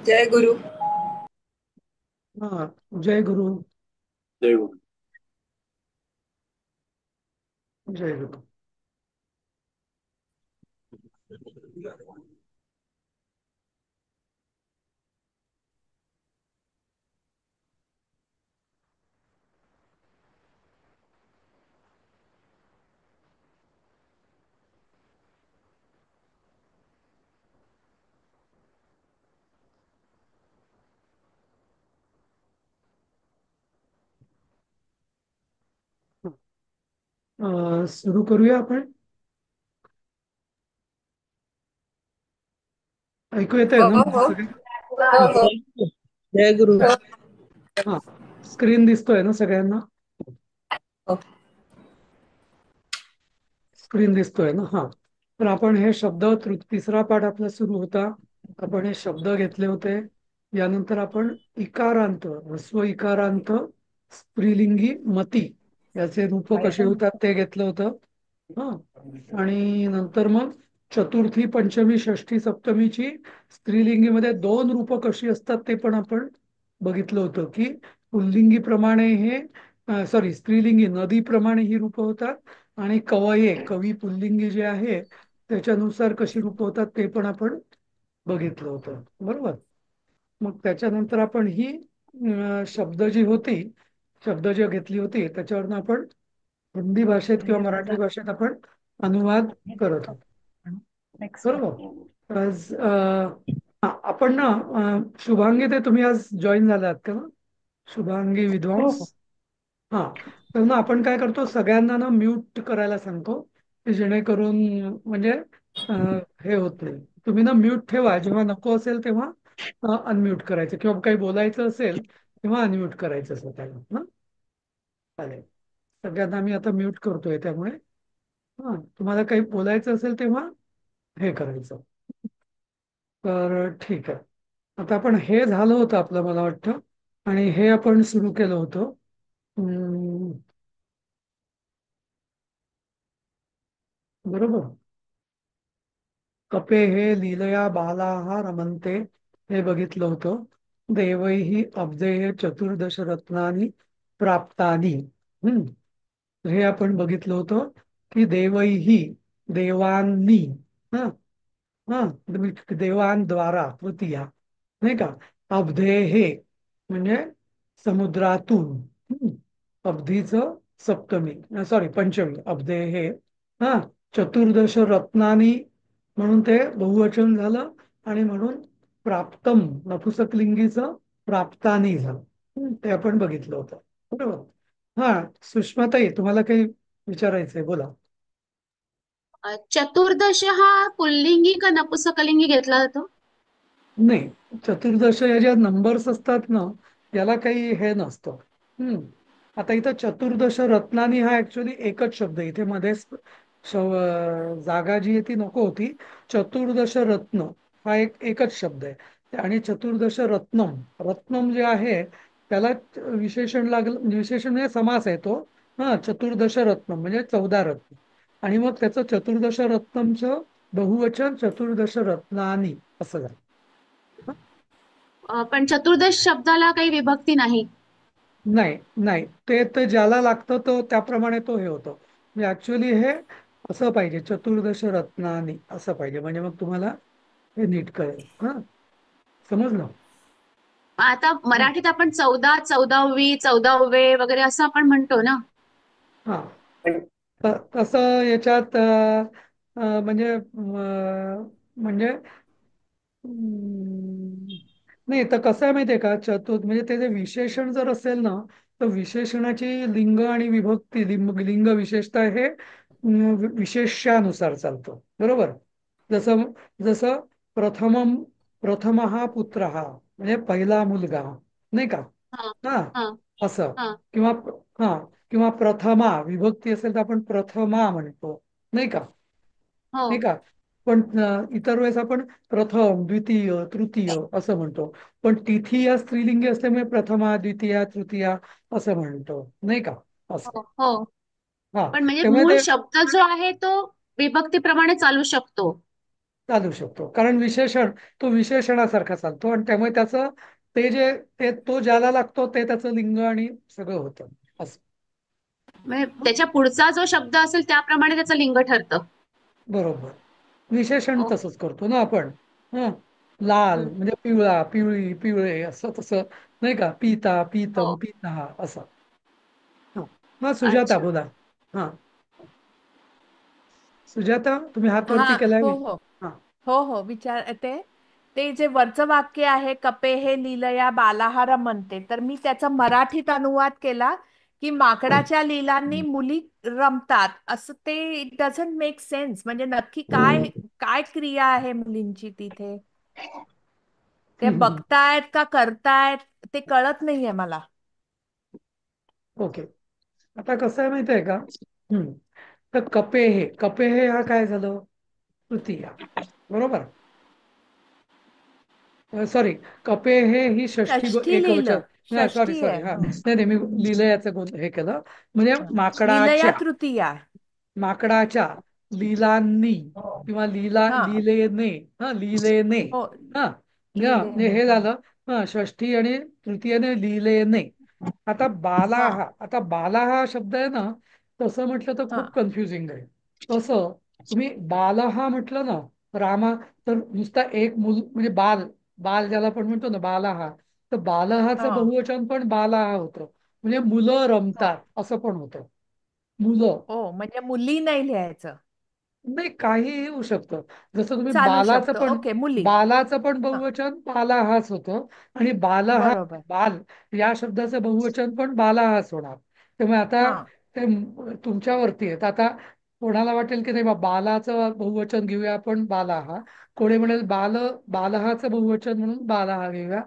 जय गुरु। हाँ, जय गुरु। जय गुरु। जय गुरु। सुरू करूया आपण. ऐकू येत आहे हो ना मला हो सगळं? हो हा. हो जय गुरु. हो हा. स्क्रीन दिसतोय ना सगळ्यांना? हो. स्क्रीन दिसतोय ना? हा. तर आपण हे शब्द तिसरा पाठ आपला सुरू होता. आपण हे शब्द घेतले होते. यानंतर आपण इकारांत, ह्रस्व इकारांत, स्त्रीलिंगी मती याचे रूप कसे होतात ते घेतलं होतं. हा. आणि नंतर मग चतुर्थी, पंचमी, षष्ठी, सप्तमीची स्त्रीलिंगीमध्ये दोन रूप कशी असतात ते पण आपण बघितलं होतं की पुल्लिंगी प्रमाणे हे स्त्रीलिंगी नदीप्रमाणे ही रूप होतात आणि कवये कवी पुल्लिंगी जे आहे त्याच्यानुसार कशी रूप होतात ते पण आपण बघितलं होतं. बरोबर. मग त्याच्यानंतर आपण ही शब्द जी होती शब्द जी घेतली होती त्याच्यावरनं आपण हिंदी भाषेत किंवा मराठी भाषेत आपण अनुवाद करत होतो. बरोबर. आज आपण ना शुभांगी ते तुम्ही आज जॉईन झालात का ना? शुभांगी हो विद्वांस. हो. हा. तर मग आपण काय करतो सगळ्यांना ना म्यूट करायला सांगतो की जेणेकरून म्हणजे हे होत नाही. तुम्ही ना म्यूट ठेवा जेव्हा नको असेल तेव्हा अनम्यूट करायचं किंवा काही बोलायचं असेल तेव्हा अनम्यूट करायचं असं त्याला. ना चालेल. सगळ्यांना मी आता म्यूट करतोय त्यामुळे हा तुम्हाला काही बोलायचं असेल तेव्हा हे करायचं. तर ठीक आहे. आता आपण हे झालं होतं आपलं मला वाटतं आणि हे आपण सुरू केलं होतं. हम्म, बरोबर. कपे हे लीलया बालाहा रमन्ते हे बघितलं होतं. देवैहि अब्दैः चतुर्दश रत्नानि प्राप्तानि. हे आपण बघितलं होतं की देवैहि देवांनी हा हा देवांद्वारा तृतीया नाही का. अब्धेहे म्हणजे समुद्रातून. अब्धीचं सप्तमी सॉरी पंचमी अब्धेहे. हा. चतुर्दश रत्नानी म्हणून ते बहुवचन झालं आणि म्हणून प्राप्तम नपुसकलिंगीचं प्राप्तानी झालं. ते आपण बघितलं होतं. बरोबर. हा. सुषमाताई तुम्हाला काही विचारायचंय बोला. चतुर्दश हा पुल्लिंगी का नपुसकलिंगी घेतला जातो? नाही. चतुर्दश या ज्या नंबर्स असतात ना याला काही हे नसतं. हम्म. आता इथं चतुर्दश रत्नानी हा ऍक्च्युली एकच शब्द आहे. इथे मध्ये जागा जी आहे ती नको होती. चतुर्दश रत्न हा एकच शब्द आहे आणि चतुर्दश रत्नम रत्नम जे आहे त्याला विशेषण लागलं. विशेषण म्हणजे समास आहे तो. हा. चतुर्दश रत्नम म्हणजे 14 रत्न आणि मग त्याचं चतुर्दश रत्नमचं बहुवचन चतुर्दश रत्नानी असं झालं. पण चतुर्दश शब्दाला काही विभक्ती नाही. नाही नाही ते तर ज्याला लागतं तो त्याप्रमाणे तो हे होतो. म्हणजे ऍक्च्युली हे असं पाहिजे चतुर्दश रत्नानी असं पाहिजे म्हणजे मग तुम्हाला हे नीट कळेल. हा. समजलं. आता हं. मराठीत आपण 14, 14वी, 14वे वगैरे असं आपण म्हणतो ना. हा. तसं याच्यात म्हणजे म्हणजे हम्म, नाही तर कसं आहे माहितीये का म्हणजे त्याचे विशेषण जर असेल ना तर विशेषणाची लिंग आणि विभक्ती लिंग विशेषतः हे विशेष्यानुसार चालतं. बरोबर. जसं जसं प्रथमम प्रथमः पुत्रः म्हणजे पहिला मुलगा नाही का. हा हा. हा असं. हा. किंवा हा किंवा प्रथमा विभक्ती असेल तर आपण प्रथमा म्हणतो नाही का. हो नाही का. पण इतर वेळेस आपण प्रथम द्वितीय तृतीय असं म्हणतो. पण तिथी या स्त्रीलिंगी असल्यामुळे प्रथमा द्वितीया तृतीया असं म्हणतो नाही का. असं. हो हो. हा, पण म्हणजे त्यामुळे मूळ ते शब्द जो आहे तो विभक्तीप्रमाणे चालू शकतो. चालू शकतो, कारण विशेषण तो विशेषणासारखा चालतो आणि त्यामुळे त्याचं ते जे ते तो ज्याला लागतो ते त्याचं लिंग आणि सगळं होतं असं. म्हणजे त्याच्या पुढचा जो शब्द असेल त्याप्रमाणे त्याचं लिंग ठरतं. बरोबर. विशेषण ओ. तसंच करतो ना आपण. हं. लाल हं. म्हणजे पिवळा, पिवळी, पिवळे असं तसं, नाही का, पिता, हो. पीतम, पिता असं. हा, हा, सुजाता अच्छा. बोला. हा, सुजाता, तुम्ही हात हा. वरती केलाय. हो हो. हा. हो हो, विचारते. ते जे वरचं वाक्य आहे, कपे हे लीलया बालाहार म्हणते, तर मी त्याचा मराठीत अनुवाद केला की माकडाच्या लीलांनी मुली रमतात, असं. ते इट डझंट मेक सेन्स. म्हणजे नक्की काय काय क्रिया आहे मुलींची तिथे? ते हम्म, हम्म. बघतायत का करतायत ते कळत नाहीये मला. ओके. आता कसं आहे माहिती आहे का? हम्म. तर कपेहे हा काय झालं? तृतीया. बरोबर. सॉरी, कपेहे ही षष्ठी षष्ठी एकवचन. लिहिलं. नाही, सॉरी षष्ठी सॉरी, आहे. हा हो. नाही नाही, मी लिहिलं याचं हे केलं. म्हणजे हा. लीलया माकडाच्या तृतीया. माकडाच्या लीलांनी किंवा हा. लीलेने, हा, लीलेने, हो. हा, म्हणजे लिहिलेने. हे हा. झालं. हा, षष्ठी आणि तृतीयने लीलेने. आता बाला हा. आता बाला हा शब्द आहे ना, तसं म्हटलं तर हा. खूप कन्फ्युजिंग आहे. तसं तुम्ही बाल हा म्हटलं ना, रामा, तर नुसता एक मूल म्हणजे बाल, बाल ज्याला आपण म्हणतो ना बाला हा, तर बालहाचं हा. बहुवचन पण बाला हा होतं. म्हणजे मुलं हा. रमतात असं पण होतं. मुलं. हो, म्हणजे मुली नाही लिहायचं. नाही, काहीही होऊ शकतं. जसं तुम्ही चालू शकतं. ओके, मुली. बालाचं पण हा. बहुवचन बाला हाच होतं. आणि बालहा, बरोबर. बाल या शब्दाचं बहुवचन पण बाला हाच होणार. त्यामुळे आता हा. ते तुमच्यावरती आहे. तर आता कोणाला वाटेल की नाही बा बालाचं बहुवचन घेऊया आपण बाला हा, कोणी म्हणेल बालहाचं बहुवचन म्हणून बाला हा घेऊया,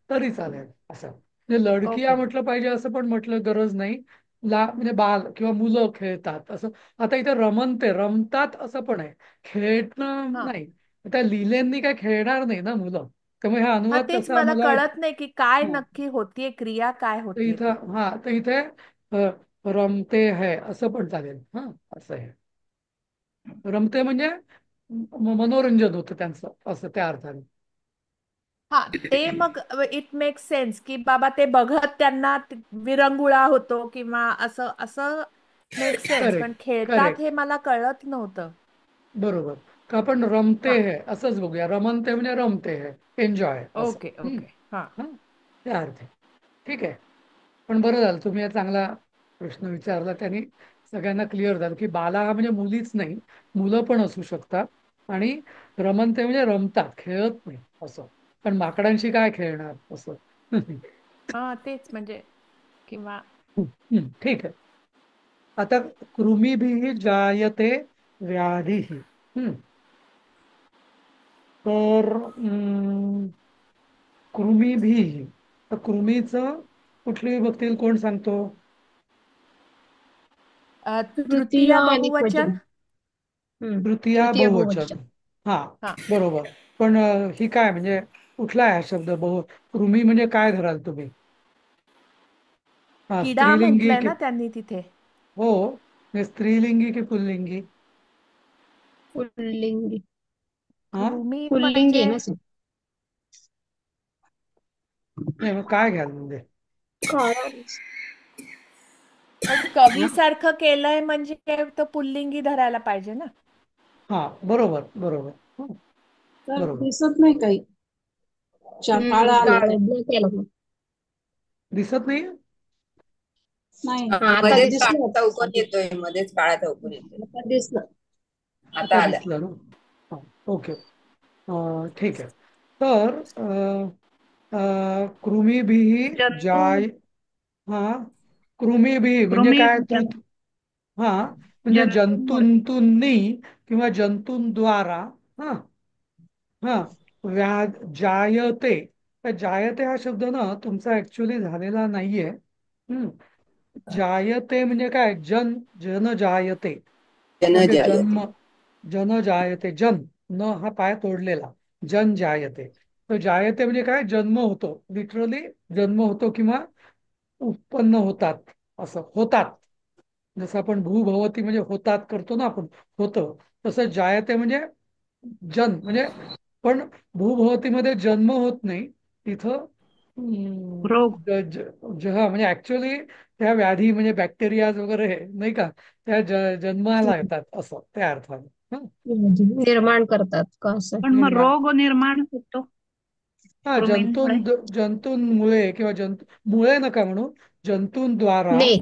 तरी चालेल असं. म्हणजे लडकिया ओके. म्हटलं पाहिजे असं पण म्हटलं गरज नाही. म्हणजे बाल किंवा मुलं खेळतात असं. आता इथे रमतात असं पण आहे. खेळणं हा. नाही. त्या लिलेंनी काय खेळणार नाही ना मुलं. त्यामुळे हा हा, अनुवाद तेच कसा मला मला कळत नाही की काय हा, नक्की होतीये, क्रिया काय तर होतीये ती. इथं हा तर इथे रमते है असं पण चालेल. हा, असं आहे. रमते म्हणजे मनोरंजन होतं त्यांचं असं त्या अर्थाने. हा, ते मग इट मेक सेन्स की बाबा ते बघत त्यांना विरंगुळा होतो किंवा असं असं मेक सेन्स. पण करेक्ट, खेळतात करेक्ट. हे मला कळत नव्हतं. बरोबर. का आपण रमते हा. है असंच बघूया. रमनते म्हणजे रमते है, एन्जॉय असं. Okay okay. हा. हा, त्या अर्थे. ठीक आहे. पण बरं झालं तुम्ही हा चांगला प्रश्न विचारला. त्यांनी सगळ्यांना क्लिअर झालं की बाला हा म्हणजे मुलीच नाही, मुलं पण असू शकतात. आणि रमनते म्हणजे रमतात, खेळत नाही असं. पण माकडांशी काय खेळणार असं. हा, तेच म्हणजे किंवा ठीक आहे. आता कृमीभिः जायते व्याधिः. हम्म. तर कृमीभिः, तर कृमीचं कुठली विभक्ती कोण सांगतो? तृतीय तृतीया अनेक बहुवचन. वचन. हम्म. तृतीया तृतीय बहुवचन. बहुवचन. हा, हा. बरोबर. पण ही काय म्हणजे कुठला आहे हा शब्द कृमी म्हणजे काय धराल तुम्ही? हा, किडा स्त्रीलिंगी म्हटलंय की? ना त्यांनी तिथे. हो, म्हणजे स्त्रीलिंगी की पुल्लिंगी? पुल्लिंगी. हा, कृमी पुल्लिंगी आहे म्हणजे ना सर? नाही, मग काय घ्याल म्हणजे? काळा. पण हा, कवी सारखं केलंय म्हणजे तो पुल्लिंगी धरायला पाहिजे ना. हा, बरोबर बरोबर. हो, तर बरोबर. दिसत नाही काही. काळ आले ते. काळ ब्लॅक यायला लागलं. दिसत नाही. नाही, हा, आता मध्येच काळा दिसलं. चौकोन येतोय, मध्येच काळा चौकोन येतोय. आता दिसलं. आता आता आला. दिसलं ना. हा, ओके. ठीक आहे. तर कृमीभिः जंतू. जाय, हा, कृमीभिः म्हणजे कृमी काय? हा, म्हणजे जंतूंमुळे. जंतूंनी किंवा जंतूंद्वारा. हा, हा, जायते. तर जायते हा शब्द ना तुमचा ऍक्च्युली झालेला नाहीये. हम्म. जायते म्हणजे काय? जन जायते जन म्हणजे जायते. जन्म. जन जायते, न हा पाय तोडलेला. जन जायते. तर जायते म्हणजे काय? जन्म होतो, लिटरली जन्म होतो किंवा उत्पन्न होतात असं होतात. जसं आपण भूभवती म्हणजे होतात करतो ना आपण, होतं, तसं जायते म्हणजे जन्म म्हणजे, पण भूभवतीमध्ये जन्म होत नाही तिथं. रोग. हा म्हणजे ऍक्च्युअली त्या व्याधी म्हणजे बॅक्टेरिया वगैरे नाही का, त्या जन्माला येतात असं त्या अर्थाने. हं. निर्माण करतात का असं? पण मग निर्माण, रोग निर्माण होतो हा कृमींमुळे. जंतूंमुळे किंवा मुळे नका म्हणू, जंतूंद्वारा. ने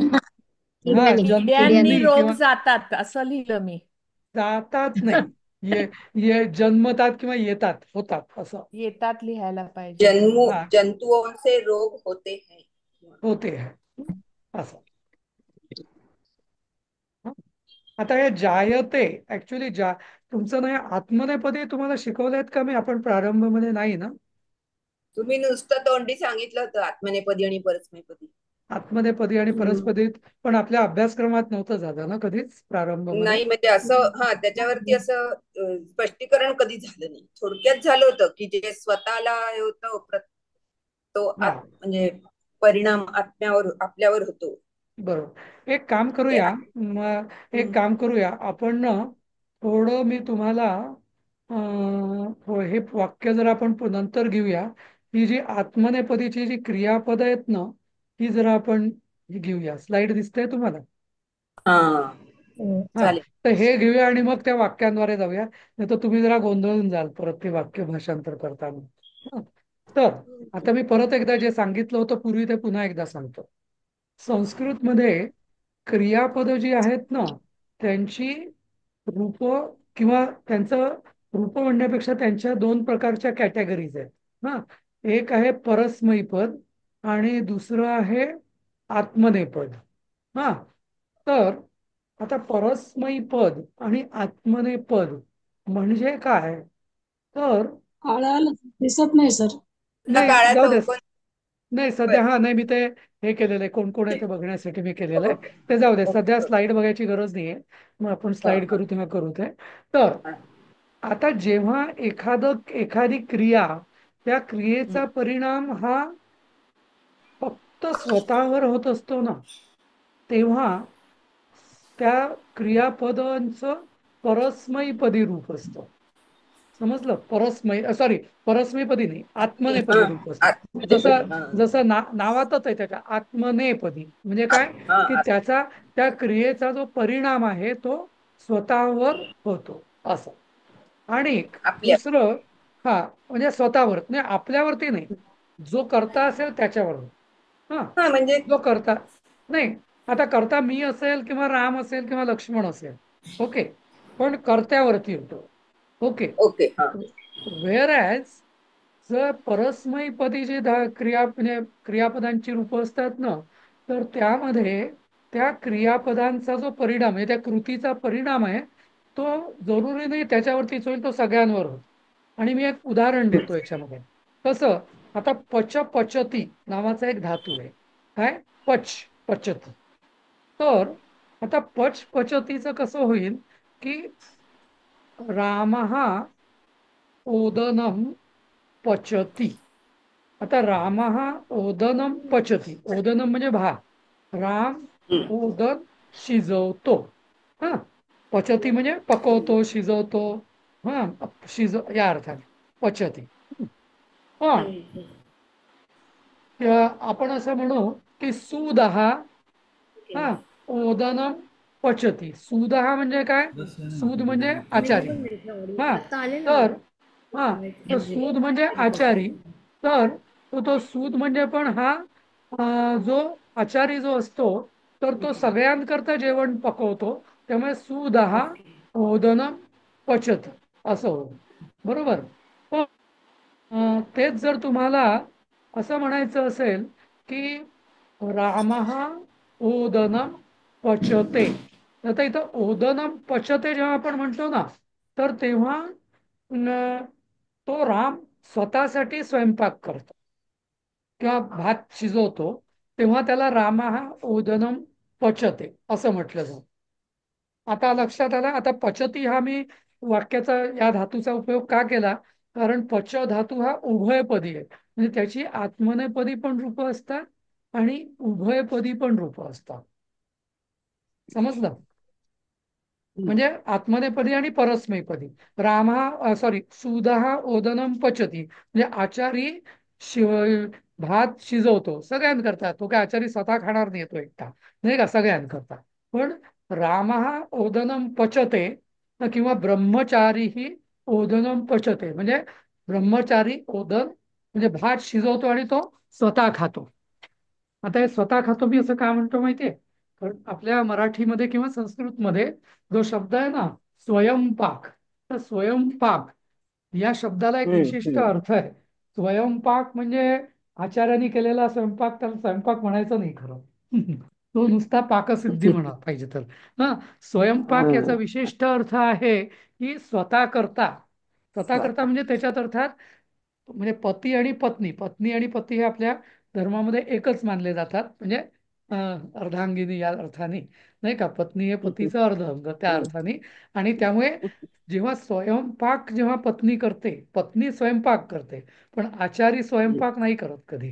हा किड्याने किड्यांनी जंतूंनी रोग किंवा जातात असं लिहिलं मी. जातात नाही, ये ये जन्मतात किंवा येतात होतात असं. येतात लिहायला पाहिजे. हा जंतुओं से रोग होते हैं. होते है असं. हं. आता हे जायते ऍक्च्युली तुमचं नाही आत्मनेपदी तुम्हाला शिकवलेत का मी, आपण प्रारंभामध्ये नाही ना? तुम्ही नुसतं तोंडी सांगितलं होतं आत्मनेपदी आणि परस्मैपदी. आत्मनेपदी आणि परस्पदीत, पण आपल्या अभ्यासक्रमात नव्हतं झालं ना कधीच प्रारंभामध्ये. नाही म्हणजे असं त्याच्यावरती असं स्पष्टीकरण कधी झालं नाही. थोडक्यात झालं होतं की जे स्वतःला हे होतं तो हा म्हणजे परिणाम आत्म्यावर आपल्यावर होतो. बरोबर. एक काम ते करूया, एक काम करूया आपण ना, थोडं मी तुम्हाला हे वाक्य जर आपण नंतर घेऊया, ही जी आत्मनेपदीची जी क्रियापद आहेत ना, ही जरा आपण घेऊया. स्लाइड दिसते तुम्हाला? हा हा, चालेल. तर हे घेऊया आणि मग त्या वाक्यांद्वारे जाऊया, नाही तर तुम्ही जरा गोंधळून जाल परत ते वाक्य भाषांतर करताना. हं. तर आता मी परत एकदा जे सांगितलं होतं पूर्वी ते पुन्हा एकदा सांगतो. संस्कृतमध्ये क्रियापद जी आहेत ना, त्यांची रूप किंवा त्यांचं रूप म्हणण्यापेक्षा त्यांच्या दोन प्रकारच्या कॅटेगरीज आहेत. हा, एक आहे परस्मैपद आणि दुसरं आहे आत्मनेपद. हा, तर आता परस्मैपद आणि आत्मनेपद म्हणजे काय? तर आळाला दिसत नाही सर. नाही काळात जाऊ दे, ओपन. नाही सध्या, हा नाही मी ते हे केलेलं आहे, कोण कोण आहे ते बघण्यासाठी मी केलेलं आहे, ते जाऊ दे, सध्या स्लाइड बघायची गरज नाहीये. मग आपण स्लाइड करू तेव्हा करू ते. तर आता जेव्हा एखादी क्रिया, त्या क्रियेचा परिणाम हा फक्त स्वतःवर होत असतो ना, तेव्हा त्या क्रियापदांचं परस्मैपदी रूप असतं. समजलं? परस्मैपदी नाही, आत्मनेपदी रूप असतं. जसं जसं नावातच आहे त्याच्या, आत्मनेपदी म्हणजे काय, की त्या क्रियेचा जो परिणाम आहे तो स्वतःवर होतो असं. आणि आपल्या दुसरं, हा म्हणजे स्वतःवर नाही, आपल्यावरती नाही, जो करता असेल त्याच्यावर. हा, म्हणजे जो करता नाही, आता करता मी असेल किंवा राम असेल किंवा लक्ष्मण असेल, ओके, पण कर्त्यावरती होतो. ओके. ओके. हा व्हेअर ॲज जर परस्मैपदी जी म्हणजे क्रियापदांची रूपं असतात ना, तर त्यामध्ये त्या क्रियापदांचा जो परिणाम आहे, त्या कृतीचा परिणाम आहे, तो जरुरी नाही त्याच्यावरतीच होईल, तो सगळ्यांवर होतो. आणि मी एक उदाहरण देतो याच्यामध्ये. कसं, आता पचती नावाचा एक धातू आहे. काय? पचती. तर आता पचतीचं कसं होईल, की रामः ओदनम पचती. आता रामः ओदनम पचती, ओदनम म्हणजे भात, राम ओदन शिजवतो. हा, पचती म्हणजे पकवतो, शिजवतो. हा, या अर्थाने पचती. पण आपण असं म्हणू की सुदहा, हा, ओदनम पचती. सुदहा म्हणजे काय? सूद म्हणजे आचारी. हा, तर हा, तर सूद म्हणजे आचारी. तर तो सूद म्हणजे पण हा जो आचारी जो असतो, तर तो सगळ्यांकरता जेवण पकवतो. त्यामुळे सुदहा ओदनम पचत असं होतं. बरोबर. पण तेच जर तुम्हाला असं म्हणायचं असेल की रामः ओदनम पचते, आता इथं ओदनम पचते जेव्हा आपण म्हणतो ना, तर तेव्हा तो राम स्वतःसाठी स्वयंपाक करतो किंवा भात शिजवतो, तेव्हा त्याला रामः ओदनम पचते असं म्हटलं जातं. आता लक्षात आलं? आता पचती हा मी वाक्याचा या धातूचा उपयोग का केला, कारण पच धातू हा उभयपदी आहे, म्हणजे त्याची आत्मनेपदी पण रूप असतात आणि उभयपदी पण रूप असतात. समजलं? म्हणजे आत्मनेपदी आणि परस्मैपदी. रामा सॉरी सुदहा ओदनम पचती, म्हणजे आचारी शिव भात शिजवतो सगळ्यांकरता. तो काय आचारी स्वतः खाणार नाही तो एकटा, नाही का, सगळ्यांकरता. पण रामहा ओदनम पचते, किंवा ब्रह्मचारी ही ओदनम पचते, म्हणजे ब्रह्मचारी ओदन म्हणजे भात शिजवतो आणि तो स्वतः खातो. आता हे स्वतः खातो मी असं का म्हणतो माहितीये? कारण आपल्या मराठीमध्ये किंवा संस्कृतमध्ये जो शब्द आहे ना, स्वयंपाक, तर स्वयंपाक या शब्दाला एक विशिष्ट हम्म. अर्थ आहे. स्वयंपाक म्हणजे आचार्यांनी केलेला स्वयंपाक, त्याला स्वयंपाक म्हणायचं नाही खरं. तो नुसता पाकसिद्धी म्हणा पाहिजे तर. हा, स्वयंपाक याचा हम्म. विशिष्ट अर्थ आहे की स्वतः करता. स्वतः करता स्वतः. म्हणजे त्याच्यात अर्थात म्हणजे पती आणि पत्नी, पत्नी आणि पती हे आपल्या धर्मामध्ये एकच मानले जातात. म्हणजे अर्धांगिनी या अर्थाने, नाही का, पत्नी हे पतीचं अर्ध अंग त्या अर्थाने. आणि त्यामुळे जेव्हा स्वयंपाक जेव्हा पत्नी करते, पत्नी स्वयंपाक करते, पण आचारी स्वयंपाक नाही करत कधी.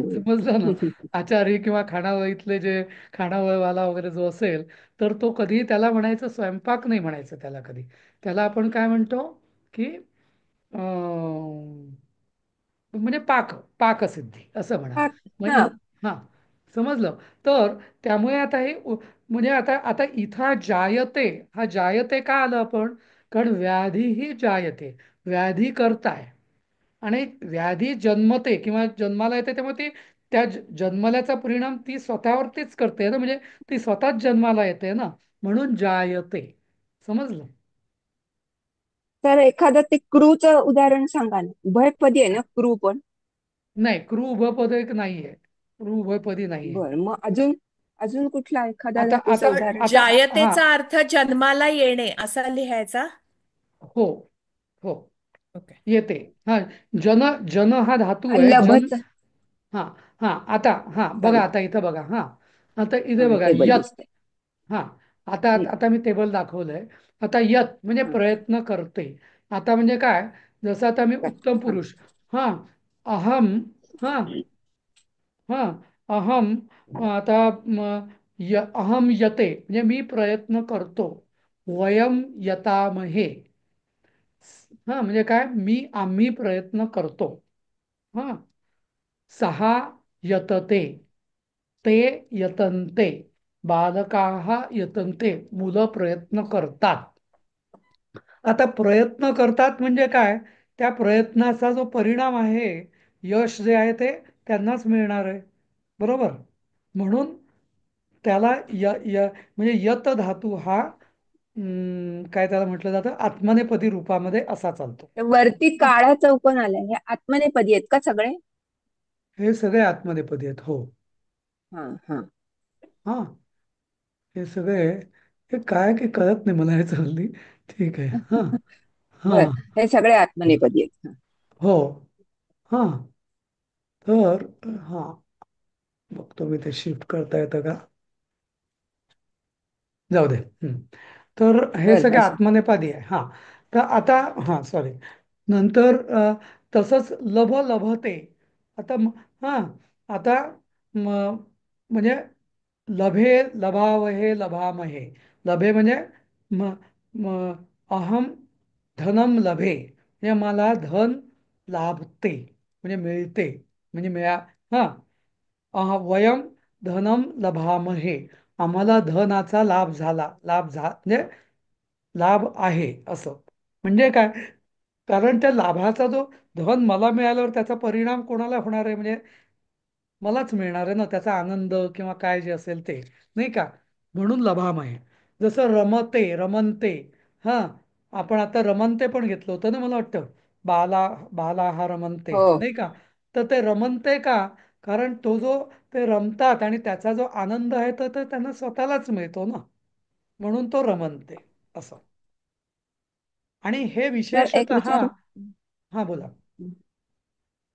समजलं ना? आचारी किंवा खानावळीतले जे खानावळवाला वगैरे जो असेल, तर तो कधी त्याला म्हणायचं स्वयंपाक नाही म्हणायचं त्याला कधी. त्याला आपण काय म्हणतो की म्हणजे पाकसिद्धी असं म्हणा. हा. म्हणजे हा. हा, समजलं? तर त्यामुळे आता हे म्हणजे आता आता इथं जायते, हा जायते का आलं आपण? कारण व्याधी ही जायते, व्याधी करताय, आणि व्याधी जन्मते किंवा जन्माला येते, त्यामुळे ती त्या जन्मल्याचा परिणाम ती स्वतःवरतीच करते ना, म्हणजे ती स्वतःच जन्माला येते ना, म्हणून जायते. समजलं? तर एखादं ते क्रूचं उदाहरण सांगा ना. उभयपदी आहे ना क्रू पण? नाही, क्रू उभयपद एक नाहीये, क्रू उभयपदी नाहीये. बर, मग अजून अजून कुठला एखादा आता धातूचं आता उदाहरण आता सांगा. हा, जायतेचा अर्थ जन्माला येणे असा लिहायचा. हो हो, ओके. येते. हा, जन, जन हा धातू आणि आहे, जन. लभच. हा हा, आता हा बघा, सांगा. आता इथं बघा, हा, आता इथे हा, बघा टेबल यत. दिसतंय. हा, आता आता मी टेबल दाखवलंय. आता यत म्हणजे हा. प्रयत्न करते. आता म्हणजे काय? जसं आता मी उत्तम हा. पुरुष, हा, अहम, हा हा, अहम, आता अहम यते म्हणजे मी प्रयत्न करतो. वयम यतामहे, हा म्हणजे काय? आम्ही प्रयत्न करतो. हा, सहा यतते, ते यतन्ते, बालकाः यतन्ते, मुलं प्रयत्न करतात. आता प्रयत्न करतात म्हणजे काय? त्या प्रयत्नाचा जो परिणाम आहे, यश जे आहे ते त्यांनाच मिळणार आहे. बरोबर? म्हणून त्याला म्हणजे यत धातू हा काय त्याला म्हटलं जातं, आत्मनेपदी रूपामध्ये असा चालतो. तर वरती काळा चौकोन आलाय, हे आत्मनेपदी आहेत का सगळे? हे सगळे आत्मनेपदी आहेत, हो. हा. हा. हा, हे सगळे, हे काय की कळत नाही मला हे हल्ली. ठीक आहे. हा हा, बर, हे सगळे आत्मनेपदी आहेत. हा. हो, हा. तर हा, बघतो मी ते शिफ्ट करता येतं का. जाऊ दे. तर हे बर, सगळे असं. आत्मनेपदी आहे. हा, तर आता हा सॉरी, नंतर तसंच लभते. आता हा, आता म्हणजे लभे लभावहे लभामहे, लभे म्हणजे म, म, अहम धनम लभे, म्हणजे मला धन लाभते, म्हणजे मिळते, म्हणजे हा, वयम धनम लभामहे, आम्हाला धनाचा लाभ झाला, म्हणजे लाभ आहे असं. म्हणजे काय? कारण त्या लाभाचा जो धन मला मिळाल्यावर त्याचा परिणाम कोणाला होणार आहे? म्हणजे मलाच मिळणार आहे ना, त्याचा आनंद किंवा काय जे असेल ते, नाही का? म्हणून लभामहे. जसं रमते, रमनते, हा, आपण आता रमनते पण घेतलं होतं ना, मला वाटतं, बाला बाला हा रमनते, हो. नाही का? तर ते रमनते का? कारण तो जो ते रमतात आणि त्याचा जो आनंद आहे तर तो त्यांना स्वतःलाच मिळतो ना, म्हणून तो रमनते असं. आणि हे तर एक विशेषतः, विचारू. हा बोला.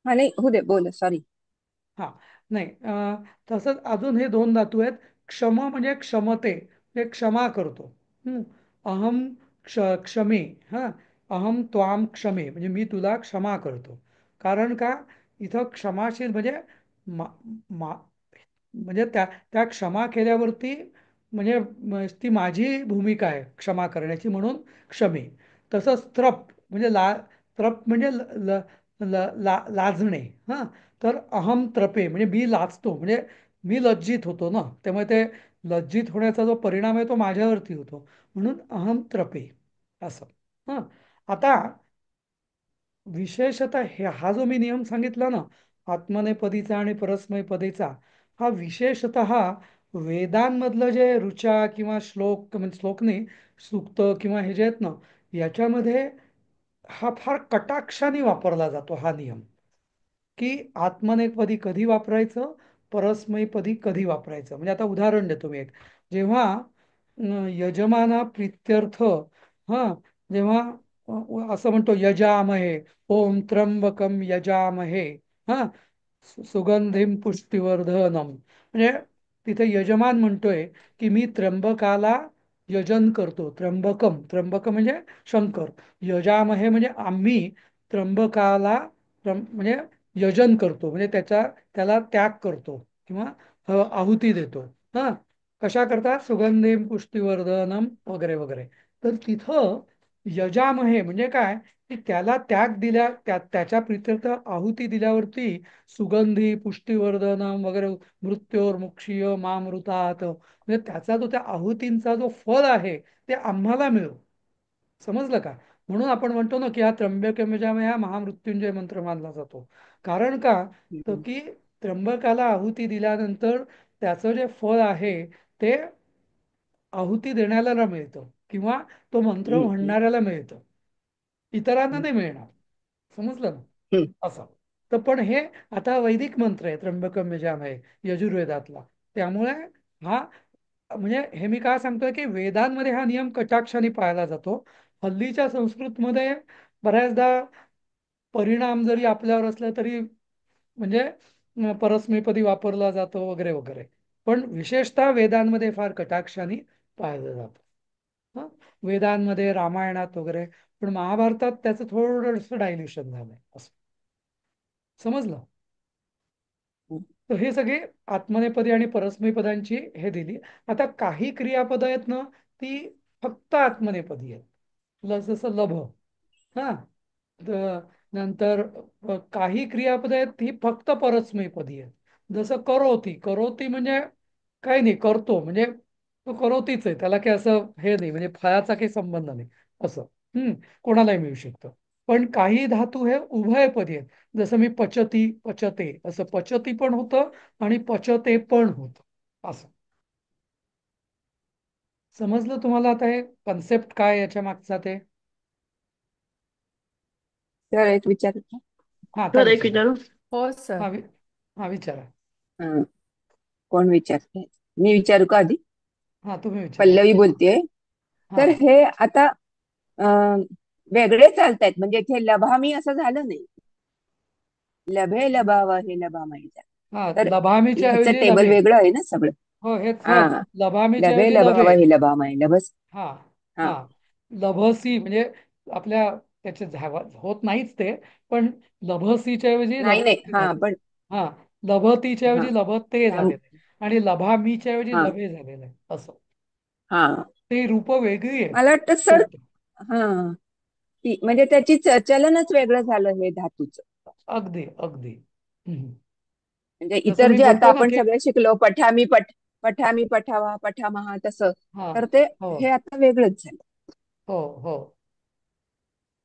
हा, नाही, हो दे, बोल, सॉरी. हा, नाही, तसंच अजून हे दोन धातू आहेत. क्षम म्हणजे क्षमते, म्हणजे क्षमा करतो. अहम क्षमे, हा, अहम त्वाम क्षमे, म्हणजे मी तुला क्षमा करतो. कारण का? इथं क्षमाशील म्हणजे मा, मा, म्हणजे त्या त्या क्षमा केल्यावरती म्हणजे ती माझी भूमिका आहे क्षमा करण्याची म्हणून क्षमी. तसंच त्रप म्हणजे त्रप म्हणजे लाजणे. हा, तर अहम त्रपे म्हणजे मी लाजतो, म्हणजे मी लज्जित होतो ना, त्यामुळे ते लज्जित होण्याचा जो परिणाम आहे तो माझ्यावरती होतो, म्हणून अहम त्रपे असं. हा, आता विशेषतः हा जो मी नियम सांगितला ना, आत्मनेपदीचा आणि परस्मैपदीचा, हा विशेषतः वेदांमधलं जे ऋचा किंवा श्लोक, म्हणजे श्लोक नाही, सूक्त किंवा हे जे आहेत ना, याच्यामध्ये हा फार कटाक्षाने वापरला जातो हा नियम, की आत्मनेपदी कधी वापरायचं, परस्मैपदी कधी वापरायचं. म्हणजे आता उदाहरण देतो मी एक. जेव्हा यजमाना प्रीत्यर्थ, हा, जेव्हा असं म्हणतो यजामहे, ओम त्र्यंबकम यजामहे, हा, सुगंधिम पुष्टिवर्धनम, म्हणजे तिथे यजमान म्हणतोय की मी त्र्यंबकाला यजन करतो. त्र्यंबकम, त्र्यंबक म्हणजे शंकर, यजामहे म्हणजे आम्ही त्र्यंबकाला म्हणजे यजन करतो, म्हणजे त्याला त्याग करतो किंवा आहुती देतो. हा, कशा करता, सुगंधिम पुष्टिवर्धनम वगैरे वगैरे. तर तिथं यजामहे म्हणजे काय, की त्याला त्याग दिल्या, त्याच्या प्रित्यर्थ आहुती दिल्यावरती सुगंधी पुष्टिवर्धनम वगैरे, मृत्योर्मुक्षीय मामृतात, म्हणजे त्याचा जो, त्या आहुतींचा जो फल आहे ते आम्हाला मिळो. समजलं का? म्हणून आपण म्हणतो ना की हा त्र्यंबकम यजामहे हा महामृत्युंजय मंत्र मानला जातो. कारण का, तर की त्र्यंबकाला आहुती दिल्यानंतर त्याचं जे फळ आहे ते आहुती देणाऱ्याला मिळतं किंवा तो मंत्र म्हणणाऱ्याला मिळतं, इतरांना नाही मिळणार. समजलं ना? असं. तर पण हे आता वैदिक मंत्र आहे त्र्यंबकम यजामहे, यजुर्वेदातला. त्यामुळे हा, म्हणजे हे मी काय सांगतोय की वेदांमध्ये हा नियम कटाक्षाने पाळला जातो. हल्लीच्या संस्कृतमध्ये बऱ्याचदा परिणाम जरी आपल्यावर असला तरी, म्हणजे परस्मैपदी वापरला जातो वगैरे वगैरे, पण विशेषतः वेदांमध्ये फार कटाक्षाने पाळलं जातं. हं? वेदांमध्ये, रामायणात वगैरे, पण महाभारतात त्याचं थोडंसं डायल्युशन झालंय असं. समजलं? तर हे सगळे आत्मनेपदी आणि परस्मैपदांची हे दिली. आता काही क्रियापद आहेत ना, ती फक्त आत्मनेपदी आहेत. जसं लभ, हा, नंतर काही क्रियापद आहेत ती फक्त परस्मैपदी आहेत. जसं करोती, करोती म्हणजे काही नाही, करतो म्हणजे तो करोतीच आहे, त्याला काही असं हे नाही, म्हणजे फळाचा काही संबंध नाही असं. कोणालाही मिळू शकतं. पण काही धातू हे उभयपदी आहेत. जसं मी पचती, पचते, असं पचती पण होतं आणि पचते पण होतं असं. समजलं तुम्हाला आता हे कन्सेप्ट काय याच्या मागचा ते? तर एक विचार होता. हा, आता एक विचारा. विचारू. हो सर. हा विचारा. कोण विचारते? मी विचारू का आधी? हा, तुम्ही विचारा. पल्लवी बोलतेय. हा तर हे आता अं, वेगळे चालतायत, म्हणजे इथे लभामी असं झालं नाही. लभे लभावा हे लभा माहिती. हा, तर लभामीच्या ह्याचं ऐवजी टेबल लभे. वेगळं आहे ना सगळं. हो, हेच हेच हा, लभामीच्या लभे ऐवजी लभे. लभावा हे लभा माही लभस. हा हा, हा, लभसी म्हणजे आपल्या त्याचे होत नाहीच ते, पण लभसीच्या ऐवजी नाही नाही, लभते हा झाले. पण हा, लभतीच्या हा ऐवजी लभते त्याम- झालेलं आहे आणि लभामीच्या ऐवजी हा लभे झालेलं आहे असं. हा, ते रूप वेगळी आहेत. मला वाटतं सर. उलट. हा, म्हणजे त्याची चलनच वेगळं झालं हे धातूचं. अगदी अगदी. हम्म. म्हणजे जसं इतर मी जे आता बोलतो ना आपण की, सगळे शिकलो, पठामी पठावा पठामहा तसं, हा, तर ते हो हे आता वेगळंच झालं. हो हो.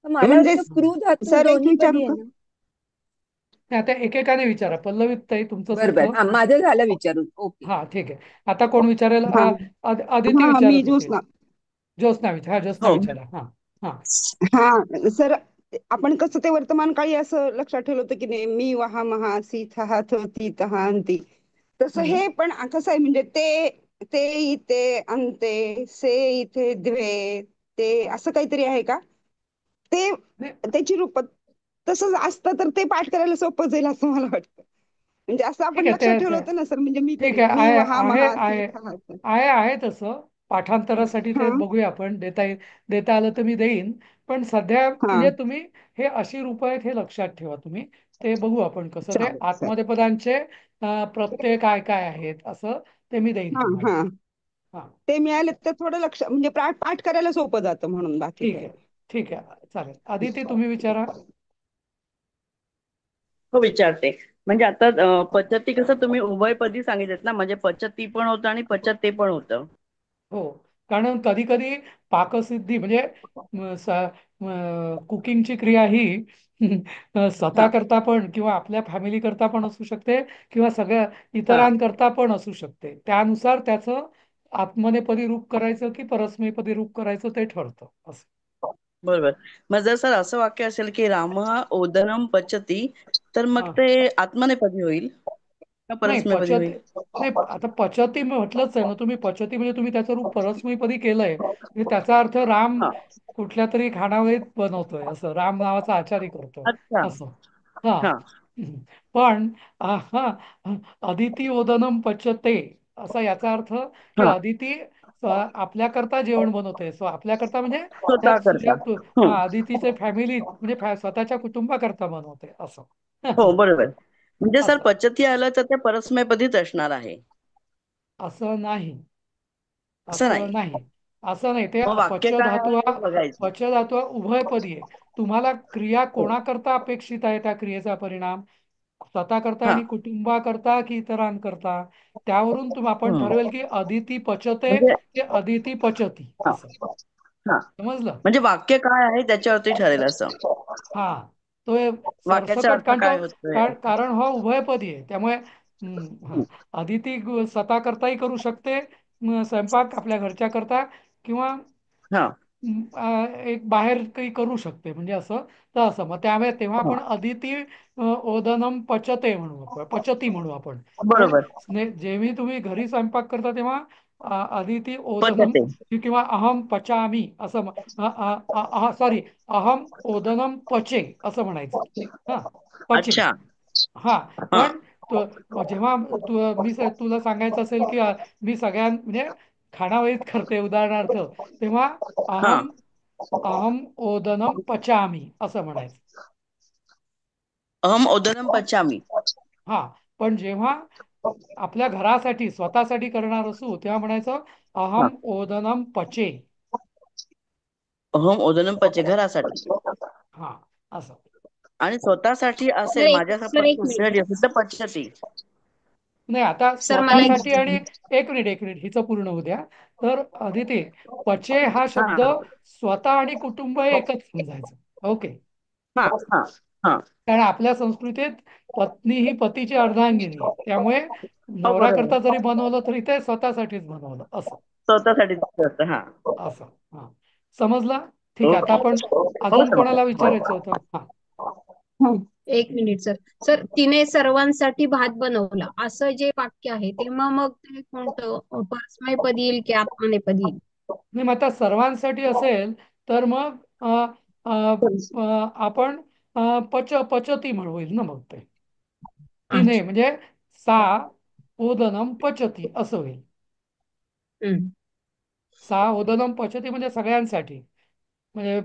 तर मला म्हणजे वाटतं क्रू धातू सर एक दोन्ही पदी विचारू आहे का? ना. आता एकेकाने विचारा. पल्लवीत ताई तुमचं बरं बरं, सुचलं. हा माझं झालं विचारून. ओके. हा, ठीक आहे. आता कोण विचारेल? हा आदिती हा, मी विचारत होते. ज्योत्स्ना. ज्योत्स्ना विचार. हा, ज्योत्स्ना हो. विचारा. हा हा. हा सर, आपण कसं ते वर्तमान काळी असं लक्षात ठेवलं होतं की नाही, मी वहा महा सी थहा थ ती तहा अंती, तसं हम्म. हे पण कसं आहे, म्हणजे ते इथे अंते, से इथे द्वे, ते असं काहीतरी आहे का ते, नाही, त्याची रूप तसंच असतं तर ते पाठ करायला सोपं जाईल असं मला वाटतं. म्हणजे असं ठीक आपण आहे. लक्षात ठेवलं होतं ना सर, म्हणजे मी ठीक तरी आहे. मी आहे वहा आहे महा सी आहे थहा थ. आहे तसं पाठांतरासाठी ते हा बघूया आपण. देता आलं तर मी देईन. पण सध्या हा, म्हणजे तुम्ही हे अशी रूपं आहेत हे लक्षात ठेवा तुम्ही. ते बघू आपण कसं ते चालेल सर. आत्मनेपदांचे प्रत्यय काय काय आहेत असं ते मी देईन हा तुम्हाला. हा, हा. ते मिळाले तर थोडं लक्ष म्हणजे पाठ पाठ करायला सोपं जातं म्हणून बाकी ठीक काय आहे, ठीक आहे, चालेल. आदिती, तुम्ही विचारा. हो, विचारते. म्हणजे आता पचती कसं तुम्ही उभयपदी सांगितलं ना, म्हणजे पचती पण होतं आणि पचते पण होतं. हो, कारण कधी कधी पाकसिद्धी म्हणजे कुकिंगची क्रिया ही स्वतः हा करता पण किंवा आपल्या फॅमिली करता पण असू शकते किंवा सगळ्या हा इतरांकरता पण असू शकते. त्यानुसार त्याचं आत्मनेपदी रूप करायचं की परस्मैपदी रूप करायचं ते ठरतं असं. बरोबर. मग जर सर असं वाक्य असेल की राम ओदनम पचती, तर मग हा, ते आत्मनेपदी होईल का नाही परस्मैपदी पचत, होईल? नाही आता पचती म्हटलंच आहे ना तुम्ही. पचती म्हणजे तुम्ही त्याचं रूप परस्मैपदी केलंय म्हणजे त्याचा अर्थ राम हा. कुठल्या तरी खानावळीत बनवतोय असं, राम नावाचा आचारी करतोय अच्छा. असं. हा. हा पण हा, अदिती ओदनम पचते असा याचा अर्थ की हा. अदिती आपल्याकरता जेवण बनवते. आपल्याकरता म्हणजे स्वतः त्यात करता. हं. हा अदितीचे फॅमिली म्हणजे स्वतःच्या कुटुंबाकरता बनवते असं. हो, बरोबर. म्हणजे सर असं, पचती आलं तर ते परस्मैपदीच असणार आहे. असं नाही, असं असं नाही. नाही, असं नाही. ते मग वाक्य पच काय धातू आहे हा, ते बघायचं. पच धातू हा उभयपदी आहे. तुम्हाला क्रिया हो. कोणाकरता अपेक्षित आहे, त्या क्रियेचा परिणाम स्वतः करता हा. आणि कुटुंबाकरता की इतरांकरता, त्यावरून आपण हं. ठरवेल की अदिती पचते म्हणजे की अदिती पचती हा असं. हा. समजलं? म्हणजे वाक्य काय आहे त्याच्यावरती ठरेल असं. हा, तो वाक्याचा सरसकट अर्थ कारण काय होतोय. कारण हा उभयपदी आहे. त्यामुळे हा, हं. अदिती स्वतः करताही करू शकते स्वयंपाक आपल्या घरच्या करता किंवा हा एक बाहेर काही करू शकते म्हणजे असं. तर असं मग त्यामुळे तेव्हा हा. आपण अदिती ओदनम पचते म्हणू आपण, पचती म्हणू आपण. पण बरोबर. जेव्हा तुम्ही घरी स्वयंपाक करता तेव्हा अदिती ओदनम पचते. किंवा अहम पचामी असं सॉरी, अहम ओदनम पचे असं म्हणायचं. हा, पचे. अच्छा. हा, हा पण जेव्हा तुला सांगायचं असेल की मी म्हणजे खानावळीत करते उदाहरणार्थ, तेव्हा हा. अहम अहम ओदनम पचामी असं म्हणायचं. अहम ओदनम पचामी. हा, पण जेव्हा आपल्या घरासाठी स्वतःसाठी करणार असू तेव्हा म्हणायचं हा. अहम ओदनम पचे. अहम ओदनम पचे घरासाठी. हा, असं. आणि स्वतःसाठी सर असेल एक माझ्या सर एक दुसऱ्यासाठी मिनिट असेल तर पचती. नाही, आता सर मला एक स्वतःसाठी आणि एक मिनिट हिचं पूर्ण होऊ द्या. तर अदिती, पचे हा हा शब्द स्वतः आणि कुटुंब हे एकच समजायचं. ओके. हा हा हा. कारण आपल्या संस्कृतीत पत्नी ही पतीची अर्धांगिनी आहे. त्यामुळे हो, बरोबर. नवऱ्याकरता जरी बनवलं तरी ते स्वतःसाठीच बनवलं असं. स्वतःसाठीच असतं. हा. असं. हा, समजलं? ठीक आहे. आता ओके. आपण हो, अजून कोणाला विचारायचं समजलं. होतं? हा. हं. एक मिनिट सर. सर तिने सर्वांसाठी भात बनवला असं जे वाक्य आहे तेव्हा मग ते कोणतं परस्मैपदी येईल की आत्मनेपदी येईल? नाही, मग आता सर्वांसाठी असेल तर मग अ, आपण पचती म्हणू होईल ना मग ते. तिने अच्छा. म्हणजे सा ओदनम पचती असं होईल. हम्म. सा ओदनम पचती म्हणजे सगळ्यांसाठी, म्हणजे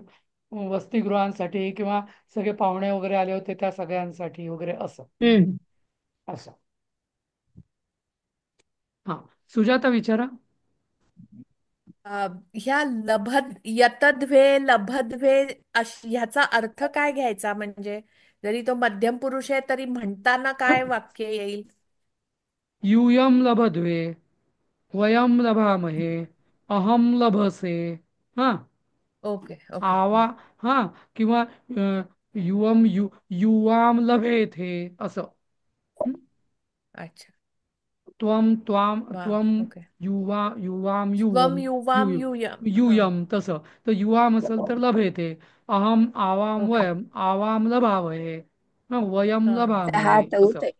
वसतिगृहांसाठी किंवा सगळे पाहुणे वगैरे आले होते त्या सगळ्यांसाठी वगैरे असं. हम्म. असं. हा, सुजाता विचारा. अ, ह्या यतद्वे लभद्वे ह्याचा अर्थ काय घ्यायचा? म्हणजे जरी तो मध्यम पुरुष आहे तरी म्हणताना काय वाक्य येईल? यूयम लभद्वे, वयम लभामहे, अहम लभसे. हा, ओके ओके. आवा. हा, किंवा युवाम लभेथे असं. हं? अच्छा. त्वम त्वाम वा. त्वम ओके. युवाम स्वम युवम युवाम युयम. हा. युयम तसं. तर युवाम असेल तर लभेते. अहम आवाम ओके. वयम आवाम लभावहे, वयम हा हा. सहा लभामहे असं. चौथे.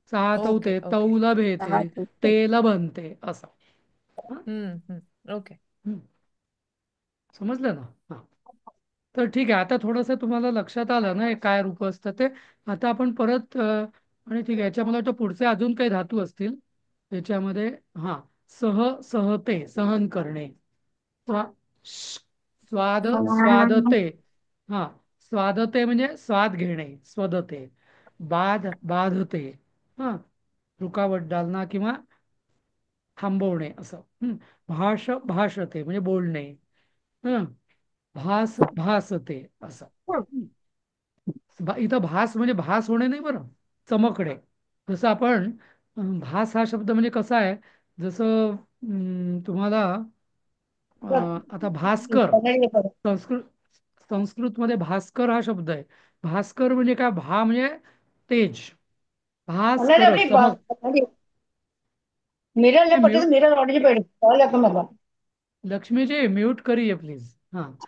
सहा ओके तौते तौ ओके. लभेते, सहा चौथे. ते लभंते असं. हं? ओके. हं. समजलं ना? हा, तर ठीक आहे. आता थोडंसं तुम्हाला लक्षात आलं ना हे काय रूप असतं ते. आता आपण परत आणि ठीक आहे, याच्यामध्ये वाटतं पुढचे अजून काही धातू असतील याच्यामध्ये. हा, सहते सहन करणे. स्वा स्वादते. हा, स्वादते म्हणजे स्वाद घेणे, स्वदते. बाधते. हा, रुकावट डालना किंवा थांबवणे असं. भाषते म्हणजे बोलणे. हं. भासते असं. हं. इथं भास म्हणजे भास होणे नाही बरं, चमकणे. जसं आपण भास हा शब्द म्हणजे कसा आहे, जसं तुम्हाला आता भास्कर, संस्कृत संस्कृतमध्ये भास्कर हा शब्द आहे. भास्कर म्हणजे काय, म्हणजे तेज. भास्कर चमक. ये म्यूट लक्ष्मीजी म्यूट करिए प्लीज. हाँ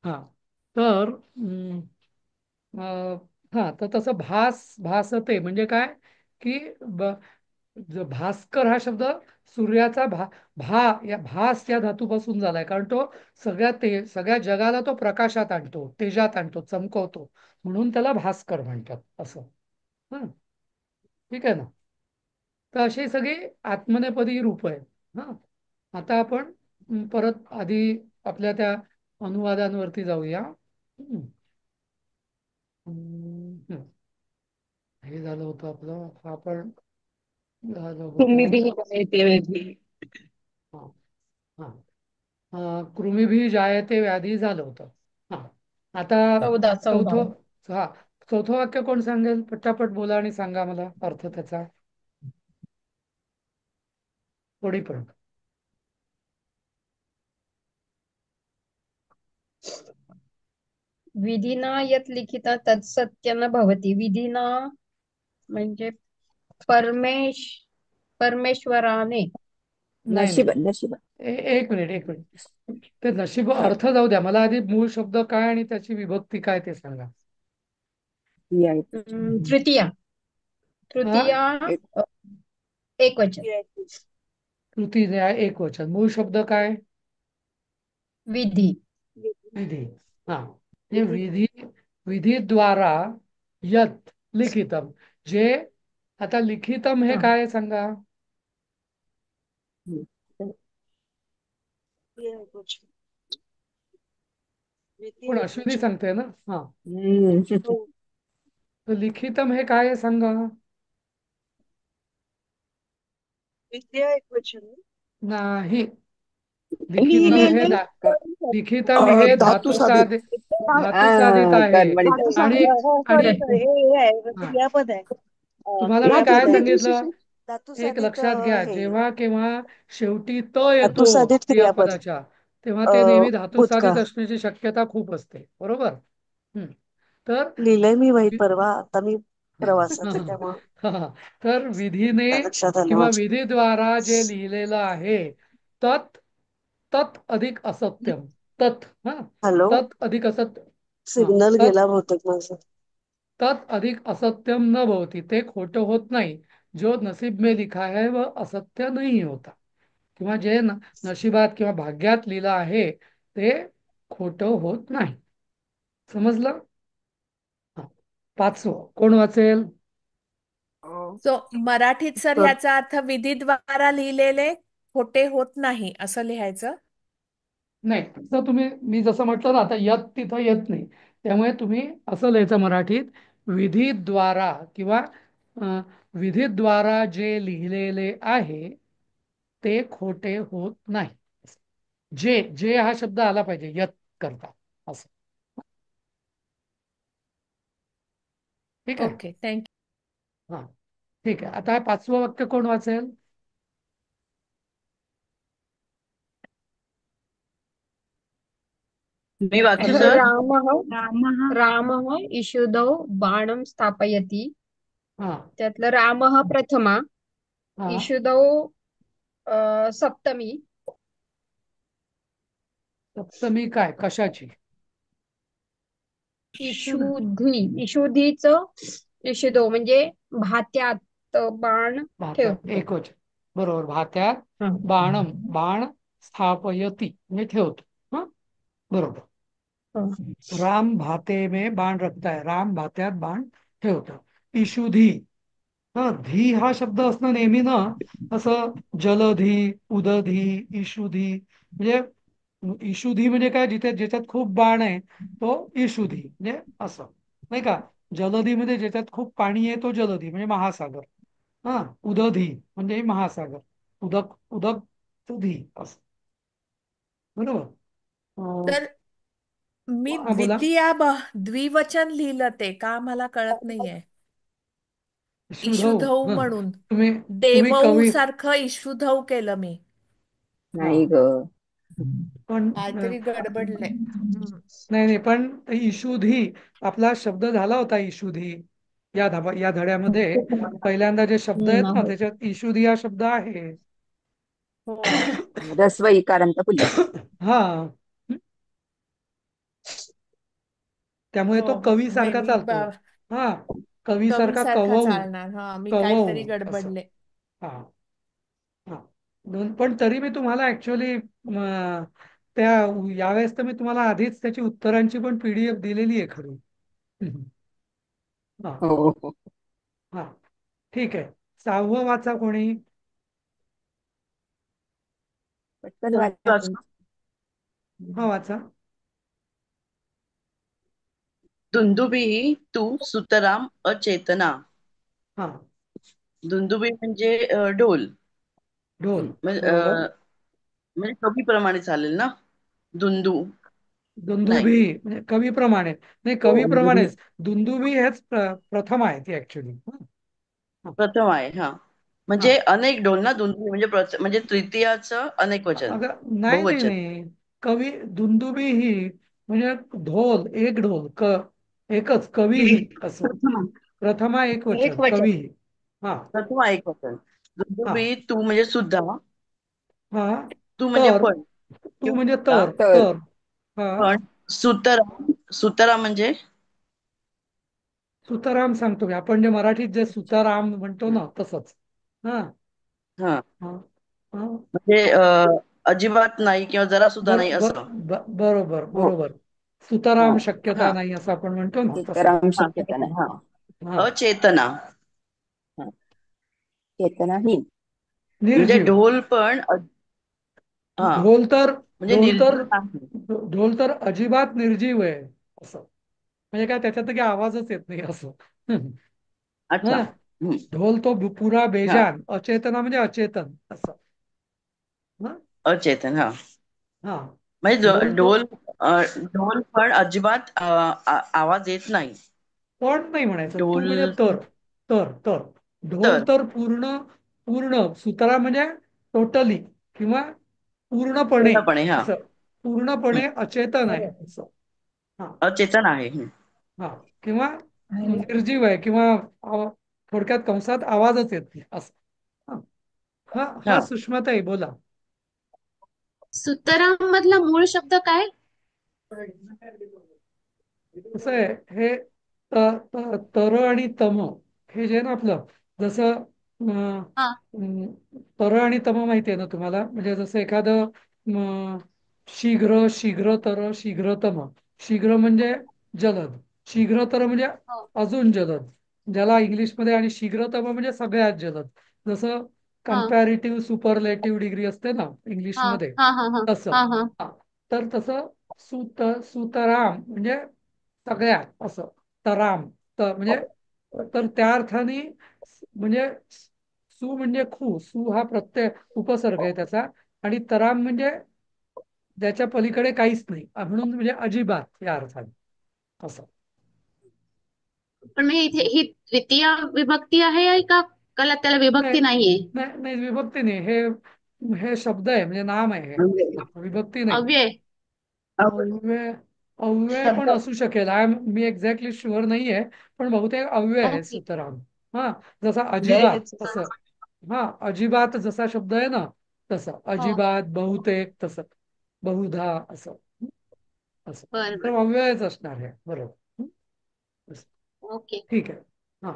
हाँ. तर तर तसं भासते म्हणजे काय की भास्कर हा शब्द सूर्याचा या भास या धातूपासून झालाय, कारण तो सगळ्या जगाला तो प्रकाशात आणतो, तेजात आणतो, चमकवतो, म्हणून त्याला भास्कर म्हणतात असं. हं. ठीक आहे ना. तर अशी सगळी आत्मनेपदी रूप आहेत. हा. आता आपण परत आधी आपल्या त्या अनुवादांवरती जाऊया. हं. हं. हे झालं होतं आपलं, आपण झालं तुम्ही होतं. भी जायते वेगळी. हा हा. कृमिभी जायते व्याधी झालं होतं. हा. आता 14 चौथं. हा. चौथं वाक्य कोण सांगेल? पटापट बोला आणि सांगा मला अर्थ त्याचा. थोडी पण. विधिना यत लिखिता तत्सत्य न भवती. विधिना म्हणजे परमेश्वराने. नाही नाही. नशीब नशीब. एक मिनिट. ते नशीब अर्थ जाऊ द्या, मला आधी मूळ शब्द काय आणि त्याची विभक्ती काय ते सांगा. तृतीया. हा. तृतीया एक वचन. कृती एक वचन. मूळ शब्द काय? विधी. विधी. हा. हे विधीद्वारा यत लिखितम. जे आता लिखितम हे काय सांगा. पण अश्विनी सांगते ना. हा. तर लिखितम हे काय आहे सांगा. नाही. लिखितम हे लिखितम हे धातू साधित. धातू साधित आहे. आणि आणि हा. क्रियापद आहे. तुम्हाला मी काय सांगितलं, एक लक्षात घ्या, जेव्हा केव्हा शेवटी येतो धातुसाधित क्रियापद. क्रियापदाच्या, तेव्हा ते नेहमी धातुसाधित भूतकाळ. असण्याची शक्यता खूप असते. बरोबर. तर लिहिलंय मी वही परवा, आता मी प्रवासात आहे हा. त्यामुळं हा. तर विधीने लक्षात आलं किंवा माझ्या. विधीद्वारा जे लिहिलेलं आहे, तत् तत् अधिक असत्यम. तत् हा. हॅलो, तत् अधिक असत्य. हा. सिग्नल गेला बहुतेक माझं. तत् अधिक असत्यम न भवती. ते खोटं होत नाही. जो नसीब में लिखा है वह असत्य नहीं होता. किंवा जे नशिबात किंवा भाग्यात लिहिलं आहे ते खोटं होत नाही. समजलं? हा. पाचवं कोण वाचेल? सो मराठीत सर ह्याचा अर्थ विधीद्वारा लिहिलेले खोटे होत नाही असं लिहायचं. नाही, तर मी जसं म्हटलं ना, आता यत तिथं येत नाही, त्यामुळे तुम्ही असं लिहायचं मराठीत, विधीद्वारा किंवा विधीद्वारा जे लिहिलेले आहे ते खोटे होत नाही. जे जे हा शब्द आला पाहिजे यत करता असं. ठीक आहे. Okay, thank you. हा. ठीक आहे. आता पाचवं वाक्य कोण वाचेल? मी वाचू सर. रामः इषुदौ बाणं स्थापयति. हा. त्यातलं रामः प्रथमा, हा. इषुदौ सप्तमी. सप्तमी काय कशाची? इषुधीचं इषुदौ म्हणजे भात्यात बाण भात्यात एक वचन. बरोबर. भात्यात बाणम बाण स्थापयती म्हणजे ठेवतो. हा. बरोबर. राम भाते में बाण रखता है. राम भात्यात बाण ठेवतो. इशुधी. हा. धी हा शब्द असणं नेहमी ना असं जलधी, उदधी, इशुधी, म्हणजे इशुधी म्हणजे काय, जिथे ज्याच्यात खूप बाण आहे तो इशुधी म्हणजे असं, नाही का. जलधी मध्ये ज्याच्यात खूप पाणी आहे तो जलधी म्हणजे महासागर. हा. उदधी म्हणजे महासागर. उदक उदक धी असं. बरोबर. अं, तर मी हा बोला. द्विवचन लिहिलं ते का मला कळत नाहीये. इशुधौ. इशुधौ हं. म्हणून तुम्ही देवऊ कवी. सारखं इशुधौ केलं मी. हा नाही ग. पण काहीतरी गडबडलंय. हम्म. नाही नाही, पण इशुधी आपला शब्द झाला होता. इशुधी या धड्यामध्ये पहिल्यांदा जे शब्द आहेत ना, त्याच्यात इशुधी हा शब्द आहे. हो. रस्व इकारांत पुल्लिंग. हा, त्यामुळे हो तो हो कवी नाही सारखा मी चालतो. हा, कवी कवी सारखा सारखा कवऊ. चालणार. हा मी काहीतरी कवऊ असं. गडबडले. हा हा. पण तरी मी तुम्हाला ऍक्च्युअली त्या यावेळेस तर मी तुम्हाला आधीच त्याची उत्तरांची पण PDF दिलेली आहे खरी. हा हो हो. हा. ठीक आहे. 6वं वाचा कोणी. पटकन वाचा कोण. हा वाचा. दुंदुभी तू सुतराम अचेतना. हा, दुंदुभी म्हणजे ढोल. ढोल. म्हणजे बरोबर. म्हणजे कवीप्रमाणे चालेल ना. दुंदू नाही. दुंदुभी म्हणजे कवीप्रमाणे. नाही, कवीप्रमाणेच. दुंदुभी हेच प्रथम आहे ती ऍक्च्युली. प्रथम आहे. हा, हा, म्हणजे अनेक ढोल ना. दुंदुभी म्हणजे म्हणजे तृतीयाचं अनेक वचन, अगं नाही नाही बहुवचन. नाही. कवी दुंदुभी ही म्हणजे ढोल, एक ढोल, एकच कवी ही असं. प्रथमा प्रथमा एक एक वचन, वचन. कवी ही. हा प्रथम एक वचन. हा दुंदुभी तू म्हणजे सुद्धा. हा. तू म्हणजे तर पण तू म्हणजे किंवा तर तर तर हा. पण. सुतराम. सुतराम म्हणजे सुताराम सांगतो मी. आपण जे मराठीत जे सुताराम म्हणतो ना, तसंच. हा हा, हा हा. म्हणजे अजिबात नाही किंवा जरा सुद्धा बर नाही बर असं. बरोबर हो. बरोबर. सुताराम हा. शक्यता हा नाही असं आपण म्हणतो ना, तसं. सीताराम हा शक्यता नाही. हा. हा. अचेतना. हा. चेतनाहीन. म्हणजे निर्जीव. ढोल पण हा, ढोल तर म्हणजे ढोल तर निर्जीव नाही. ढोल तर अजिबात निर्जीव आहे असं. म्हणजे काय, त्याच्यात तर काही आवाजच येत नाही असं. अच्छा. हा. ढोल तो पुरा हा, बेजान. अचेतना म्हणजे अचेतन असं. हा अचेतन. हा, हा. म्हणजे ढोल तो ढोल पण अजिबात आवाज येत नाही. पण नाही म्हणायचं. तू ढोल म्हणजे तर ढोल तर तर पूर्ण पूर्ण. सुतारा म्हणजे टोटली किंवा पूर्णपणे पूर्णपणे. हा. असं. पूर्णपणे अचेतन आहे असं. हा अचेतन आहे. हा. किंवा निर्जीव आहे किंवा थोडक्यात कंसात आवाजच येत नाही असं. हा हा हा. हा, सुषमाताई बोला. सुतराम मधला मूळ शब्द काय? कसं आहे हे तर आणि तम हे जे आहे ना आपलं, जसं हा तर आणि तम माहिती आहे ना तुम्हाला. म्हणजे जसं एखादं शीघ्र शीघ्रतर शीघ्रतम. शीघ्र म्हणजे जलद, शीघ्रतर म्हणजे हो अजून जलद, ज्याला इंग्लिशमध्ये. आणि शीघ्रतम म्हणजे सगळ्यात जलद. जसं हा कम्पॅरेटिव्ह सुपरलेटिव्ह डिग्री असते ना हा इंग्लिशमध्ये, हा हा हा तसं. हा हा हा. तर तसं सुतराम म्हणजे सगळ्यात असं. तराम म्हणजे तर त्या अर्थाने म्हणजे म्हणजे सु हा प्रत्यय उपसर्ग आहे त्याचा. आणि तराम म्हणजे ज्याच्या पलीकडे काहीच नाही म्हणून, म्हणजे अजिबात या अर्थाने असं. पण मी इथे ही तृतीय विभक्ती आहे का? त्याला नाही विभक्ती नाहीये. नाही नाही, विभक्ती नाही. हे हे शब्द आहे, म्हणजे नाम आहे हे. विभक्ती नाही. अव्यय. अव्यय. अव्यय पण असू शकेल. मी एक्झॅक्टली शुअर नाहीये. पण बहुतेक अव्यय आहे ओके. सुतराम. हा. जसा अजिबात तसं. हा, अजिबात जसा शब्द आहे ना, तसं हो अजिबात, बहुतेक तसं, बहुधा असं. असं बर तर बर. अव्ययच असणार आहे. बरोबर. असं. ओके. ठीक आहे. हा,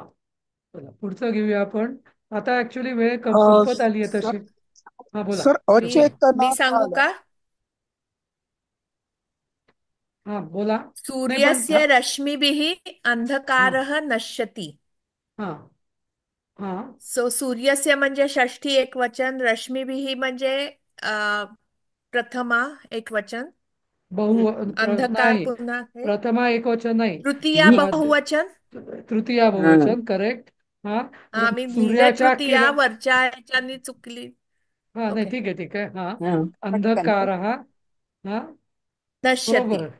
चला पुढचं घेऊया आपण. आता ऍक्च्युली वेळ संपत आली आहे सर तशी. हा बोला. सर मी अचेतना मी सांगू आलं. का? हा बोला. नाही पण सूर्यस्य रश्मिभिः हा अंधकारः नश्यति. हा हा. सो सूर्यस्य म्हणजे षष्ठी एक वचन, रश्मिभिः म्हणजे प्रथमा एक वचन, अंधकार नाही. पुन्हा हे प्रथमा एकवचन नाही. तृतीया बहुवचन. तृतीया हा. बहुवचन करेक्ट. हा. मी लिहिले सूर्याच्या तृतीया, किरण. वरच्या ह्याच्यानी चुकली. हा नाही ओके. ठीक आहे ठीक आहे. हा हा पटकन अंधकार हा नश्यति. बरोबर आहे.